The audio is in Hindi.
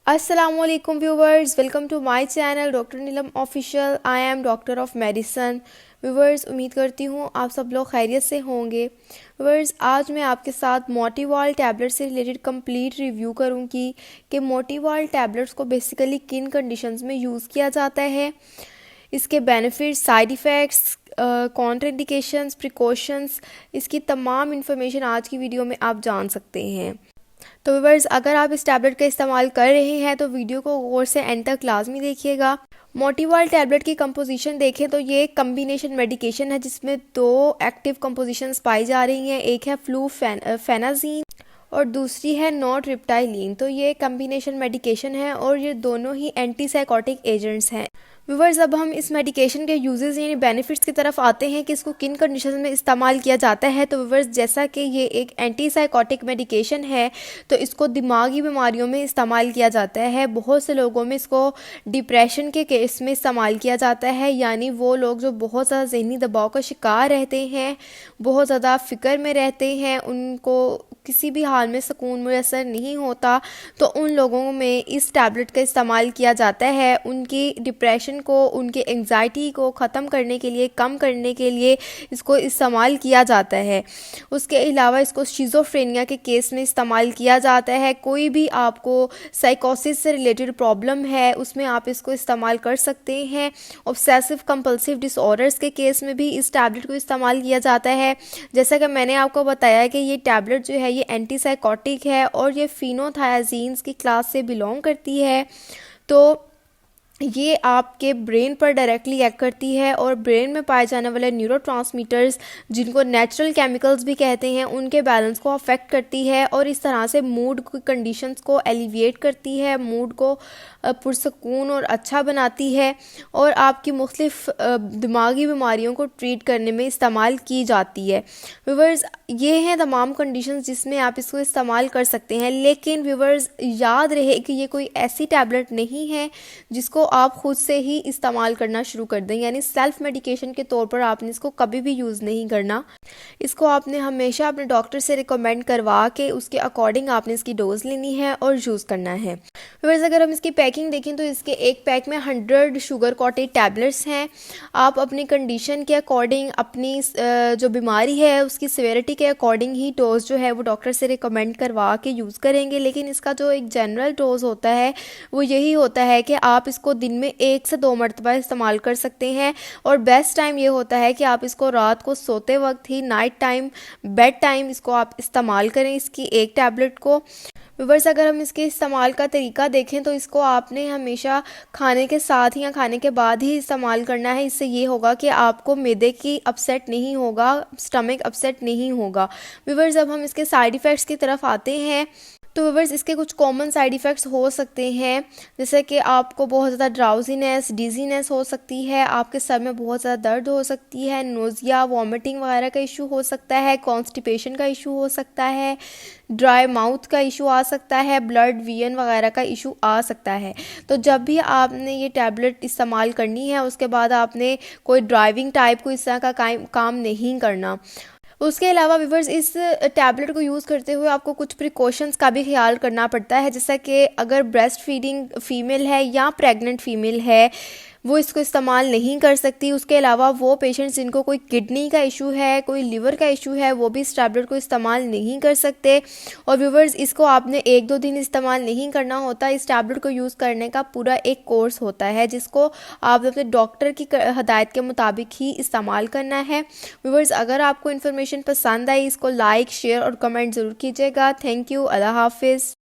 Assalamualaikum viewers, welcome to my channel doctor Neelam official. I am doctor of medicine. Viewers, उम्मीद करती हूँ आप सब लोग खैरियत से होंगे। व्यूवर्स, आज मैं आपके साथ मोटिवाल टैबलेट से रिलेटेड कंप्लीट रिव्यू करूँगी कि मोटिवाल टैबलेट्स को बेसिकली किन कंडीशंस में यूज़ किया जाता है, इसके benefits, side effects, contraindications, precautions, इसकी तमाम इन्फॉर्मेशन आज की वीडियो में आप जान सकते हैं। तो व्यूअर्स, अगर आप इस टैबलेट का इस्तेमाल कर रहे हैं तो वीडियो को गौर से एंड तक लाजमी देखिएगा। मोटिवाल टैबलेट की कंपोजिशन देखें तो ये एक कम्बिनेशन मेडिकेशन है जिसमें दो एक्टिव कंपोजिशंस पाई जा रही हैं। एक है फेनाजीन और दूसरी है नॉट्रिप्टाइलिन। तो ये कम्बिनेशन मेडिकेशन है और ये दोनों ही एंटीसाइकोटिक एजेंट्स हैं। व्यूवर्स, अब हम इस मेडिकेशन के यूजेस यानी बेनिफिट्स की तरफ आते हैं कि इसको किन कंडीशन में इस्तेमाल किया जाता है। तो व्यूवर्स, जैसा कि ये एक एंटीसाइकोटिक मेडिकेशन है तो इसको दिमागी बीमारियों में इस्तेमाल किया जाता है। बहुत से लोगों में इसको डिप्रेशन के केस में इस्तेमाल किया जाता है, यानी वो लोग जो बहुत ज़्यादा जहनी दबाव का शिकार रहते हैं, बहुत ज़्यादा फ़िक्र में रहते हैं, उनको किसी भी हाल में सुकून मुयसर नहीं होता, तो उन लोगों में इस टैबलेट का इस्तेमाल किया जाता है। उनकी डिप्रेशन को, उनकी एंग्जाइटी को ख़त्म करने के लिए, कम करने के लिए इसको इस्तेमाल किया जाता है। उसके अलावा इसको शिज़ोफ्रेनिया के केस में इस्तेमाल किया जाता है। कोई भी आपको साइकोसिस से रिलेटेड प्रॉब्लम है उसमें आप इसको इस्तेमाल कर सकते हैं। ऑब्सेसिव कंपल्सिव डिसऑर्डर्स के केस में भी इस टैबलेट को इस्तेमाल किया जाता है। जैसा कि मैंने आपको बताया कि ये टैबलेट जो है ये एंटीसाइकोटिक है और ये फिनोथायाजीन्स की क्लास से बिलोंग करती है। तो ये आपके ब्रेन पर डायरेक्टली एक्ट करती है और ब्रेन में पाए जाने वाले न्यूरोट्रांसमीटर्स, जिनको नेचुरल केमिकल्स भी कहते हैं, उनके बैलेंस को अफेक्ट करती है और इस तरह से मूड की कंडीशंस को एलिविएट करती है, मूड को पुरसकून और अच्छा बनाती है और आपकी मुख्तलिफ दिमागी बीमारियों को ट्रीट करने में इस्तेमाल की जाती है। व्यूवर्स, ये हैं तमाम कंडीशंस जिसमें आप इसको इस्तेमाल कर सकते हैं। लेकिन व्यूवर्स, याद रहे कि ये कोई ऐसी टैबलेट नहीं है जिसको आप खुद से ही इस्तेमाल करना शुरू कर दें, यानी सेल्फ मेडिकेशन के तौर पर आपने इसको कभी भी यूज़ नहीं करना। इसको आपने हमेशा अपने डॉक्टर से रिकमेंड करवा के उसके अकॉर्डिंग आपने इसकी डोज लेनी है और यूज़ करना है। व्यूअर्स, अगर हम इसकी पैकिंग देखें तो इसके एक पैक में 100 शुगर कोटेड टैबलेट्स हैं। आप अपनी कंडीशन के अकॉर्डिंग, अपनी जो बीमारी है उसकी सिवेरिटी के अकॉर्डिंग ही डोज जो है वो डॉक्टर से रिकमेंड करवा के यूज़ करेंगे। लेकिन इसका जो एक जनरल डोज होता है वो यही होता है कि आप इसको दिन में 1 से 2 मरतबा इस्तेमाल कर सकते हैं और बेस्ट टाइम ये होता है कि आप इसको रात को सोते वक्त ही, नाइट टाइम, बेड टाइम इसको आप इस्तेमाल करें, इसकी एक टैबलेट को। व्यूअर्स, अगर हम इसके इस्तेमाल का तरीका देखें तो इसको आपने हमेशा खाने के साथ या खाने के बाद ही इस्तेमाल करना है। इससे ये होगा कि आपको मैदे की अपसेट नहीं होगा, स्टमक अपसेट नहीं होगा। व्यूअर्स, अब हम इसके साइड इफ़ेक्ट्स की तरफ आते हैं। तो व्यूअर्स, इसके कुछ कॉमन साइड इफ़ेक्ट्स हो सकते हैं, जैसे कि आपको बहुत ज़्यादा ड्राउजीनेस, डिजीनेस हो सकती है, आपके सर में बहुत ज़्यादा दर्द हो सकती है, नोज़िया, वॉमिटिंग वगैरह का इशू हो सकता है, कॉन्स्टिपेशन का इशू हो सकता है, ड्राई माउथ का इशू आ सकता है, ब्लड वीन वगैरह का इशू आ सकता है। तो जब भी आपने ये टैबलेट इस्तेमाल करनी है उसके बाद आपने कोई ड्राइविंग टाइप को इस तरह का काम नहीं करना। उसके अलावा व्यूअर्स, इस टैबलेट को यूज़ करते हुए आपको कुछ प्रिकॉशंस का भी ख्याल करना पड़ता है, जैसा कि अगर ब्रेस्ट फीडिंग फ़ीमेल है या प्रेग्नेंट फ़ीमेल है वो इसको इस्तेमाल नहीं कर सकती। उसके अलावा वो पेशेंट्स जिनको कोई किडनी का इशू है, कोई लिवर का इशू है, वो भी इस टैबलेट को इस्तेमाल नहीं कर सकते। और व्यूवर्स, इसको आपने 1-2 दिन इस्तेमाल नहीं करना होता। इस टैबलेट को यूज़ करने का पूरा एक कोर्स होता है जिसको आप अपने डॉक्टर की हदायत के मुताबिक ही इस्तेमाल करना है। व्यूवर्स, अगर आपको इन्फॉर्मेशन पसंद आई, इसको लाइक, शेयर और कमेंट ज़रूर कीजिएगा। Thank you. अल्लाह हाफिज़।